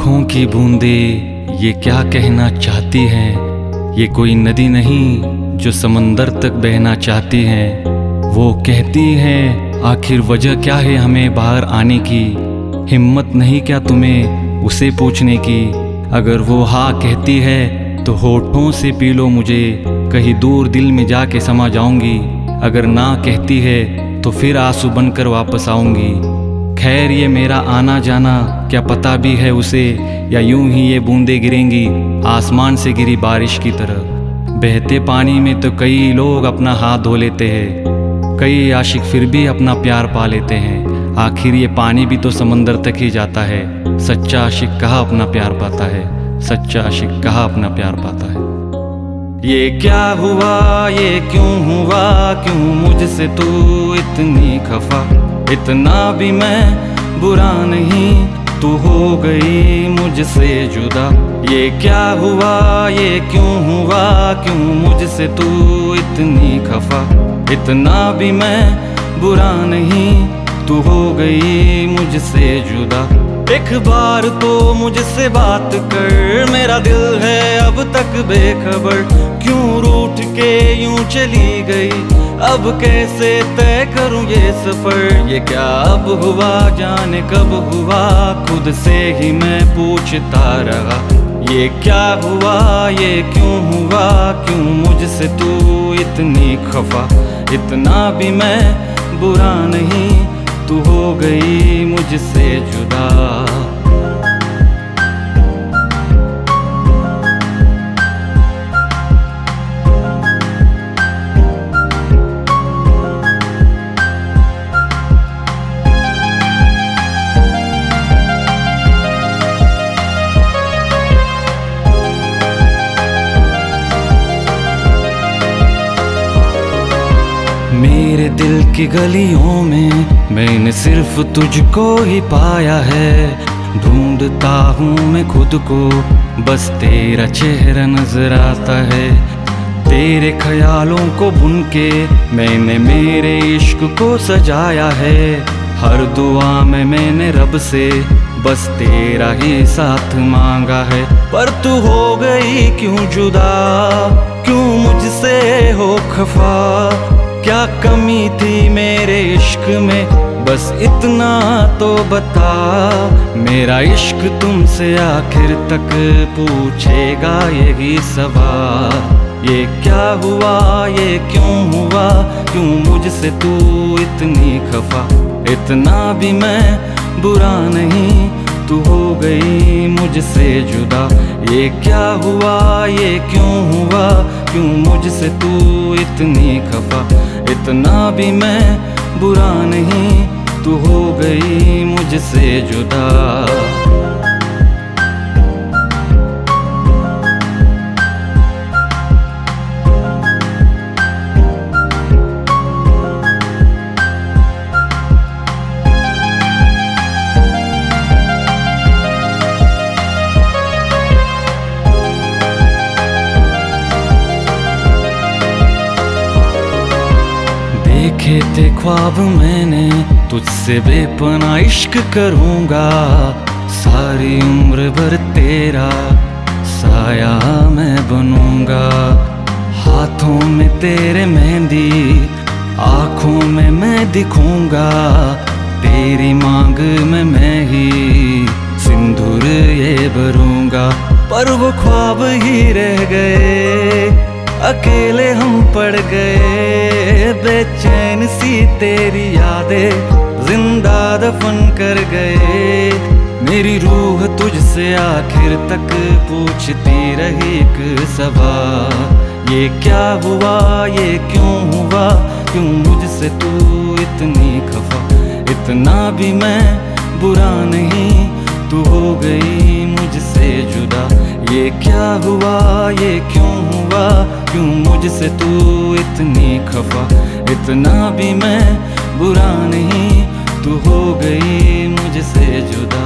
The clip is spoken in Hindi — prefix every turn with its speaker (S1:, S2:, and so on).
S1: आँखों की बूंदें ये क्या कहना चाहती हैं। ये कोई नदी नहीं जो समंदर तक बहना चाहती हैं। वो कहती हैं आखिर वजह क्या है हमें बाहर आने की। हिम्मत नहीं क्या तुम्हें उसे पूछने की। अगर वो हाँ कहती है तो होठों से पी लो मुझे, कहीं दूर दिल में जाके समा जाऊंगी। अगर ना कहती है तो फिर आंसू बनकर वापस आऊंगी। खैर ये मेरा आना जाना क्या पता भी है उसे, या यूं ही ये बूंदें गिरेंगी आसमान से गिरी बारिश की तरह। बहते पानी में तो कई लोग अपना हाथ धो लेते हैं, कई आशिक फिर भी अपना प्यार पा लेते हैं। आखिर ये पानी भी तो समंदर तक ही जाता है। सच्चा आशिक कहाँ अपना प्यार पाता है, सच्चा आशिक कहाँ अपना प्यार पाता है। ये क्या हुआ, ये क्यों हुआ, क्यों मुझसे तू इतनी खफा। इतना भी मैं बुरा नहीं, तू हो गई मुझसे जुदा। ये क्या हुआ, ये क्यों हुआ, क्यों मुझसे तू इतनी खफा। इतना भी मैं बुरा नहीं, तू हो गई मुझसे जुदा। एक बार तो मुझसे बात कर, मेरा दिल है अब तक बेखबर। क्यों रूठ के यूं चली गई, अब कैसे तय करूं ये सफर। ये क्या अब हुआ, जाने कब हुआ, खुद से ही मैं पूछता रहा। ये क्या हुआ, ये क्यों हुआ, क्यों मुझसे तू इतनी खफा। इतना भी मैं बुरा नहीं, तू हो गई मुझसे जुदा। मेरे दिल की गलियों में मैंने सिर्फ तुझको ही पाया है। ढूंढता हूँ मैं खुद को, बस तेरा चेहरा नजर आता है। तेरे ख्यालों को बुन के मैंने मेरे इश्क को सजाया है। हर दुआ में मैंने रब से बस तेरा ही साथ मांगा है। पर तू हो गई क्यों जुदा, क्यों मुझसे हो खफा। क्या कमी थी मेरे इश्क में, बस इतना तो बता। मेरा इश्क तुमसे आखिर तक पूछेगा यही सवाल। ये क्या हुआ, ये क्यों हुआ, क्यों मुझसे तू इतनी खफा। इतना भी मैं बुरा नहीं, तू हो गई मुझसे जुदा। ये क्या हुआ, ये क्यों हुआ, क्यों मुझसे तू इतनी खफा। इतना भी मैं बुरा नहीं, तू हो गई मुझसे जुदा। देखे थे ख्वाब मैंने, तुझसे बेपना इश्क करूँगा। सारी उम्र भर तेरा साया मैं बनूँगा। हाथों में तेरे मेहंदी, आँखों में मैं दिखूँगा। तेरी मांग में मैं ही सिंदूर ये भरूँगा। पर वो ख्वाब ही रह गए, अकेले हम पड़ गए। बेचैन सी तेरी यादें जिंदा दफन कर गए। मेरी रूह तुझसे आखिर तक पूछती रही एक सवाल। ये क्या हुआ, ये क्यों हुआ, क्यों मुझसे तू इतनी खफा। इतना भी मैं बुरा नहीं, तू हो गई मुझसे जुदा। ये क्या हुआ, ये क्यों हुआ, क्यों मुझसे तू इतनी खफा। इतना भी मैं बुरा नहीं, तू हो गई मुझसे जुदा।